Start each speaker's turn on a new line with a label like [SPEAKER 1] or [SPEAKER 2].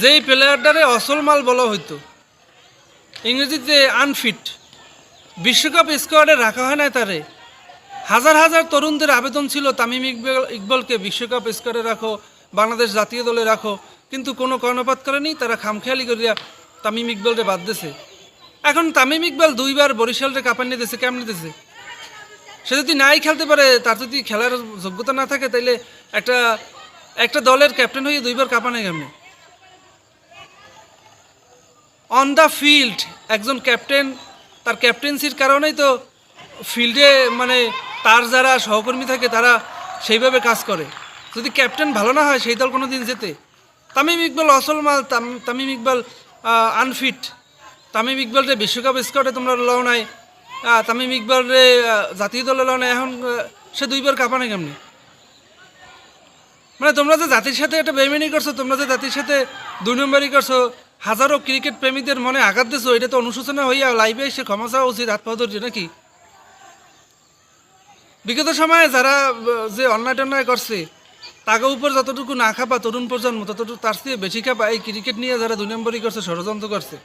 [SPEAKER 1] যেই প্লেয়ারটারে অসল মাল বলা হইতো, ইংরেজিতে আনফিট, বিশ্বকাপ স্কোয়াডে রাখা হয় না তারে। হাজার হাজার তরুণদের আবেদন ছিল তামিম ইকবালকে বিশ্বকাপ স্কোয়াডে রাখো, বাংলাদেশ জাতীয় দলে রাখো, কিন্তু কোনো কর্ণপাত করেনি। তারা খামখেয়ালি করিয়া তামিম ইকবালকে বাদ দিয়েছে। এখন তামিম ইকবাল 2বার বরিশালকে কাঁপানি দিয়েছে, কেমনি দিয়েছে? সে যদি নাই খেলতে পারে, তার যদি খেলার যোগ্যতা না থাকে, তাইলে একটা একটা দলের ক্যাপ্টেন হয়ে 2বার কাঁপানে কেমনি? অন দ্য ফিল্ড একজন ক্যাপ্টেন, তার ক্যাপ্টেন্সির কারণেই তো ফিল্ডে মানে তার যারা সহকর্মী থাকে তারা সেইভাবে কাজ করে। যদি ক্যাপ্টেন ভালো না হয়, সেই দল কোনো দিন যেতে। তামিম ইকবাল অসল মাল, তামিম ইকবাল আনফিট। তামিম ইকবালরে বিশ্বকাপ স্কোয়াডে তোমরা লও নাই, তামিম ইকবালরে জাতীয় দলে লও নাই, এখন সে 2বার কাঁপানে কেমনি? মানে তোমরা যে জাতির সাথে একটা বেইমানি করছো, তোমরা যে জাতির সাথে 2 নম্বরই করছো, হাজারো ক্রিকেট প্রেমীদের মনে আঘাত দিছো, এটা তো অনুশোচনা হইয়া লাইভে এসে ক্ষমা চাওয়া উচিত, হাত পা ধরছে নাকি? বিগত সময়ে যারা যে অন্যায় টন্যায় করছে, তাকে উপর যতটুকু না খাপা তরুণ প্রজন্ম, ততটুকু তার চেয়ে বেশি খাপা এই ক্রিকেট নিয়ে যারা 2 নম্বরই করছে, ষড়যন্ত্র করছে।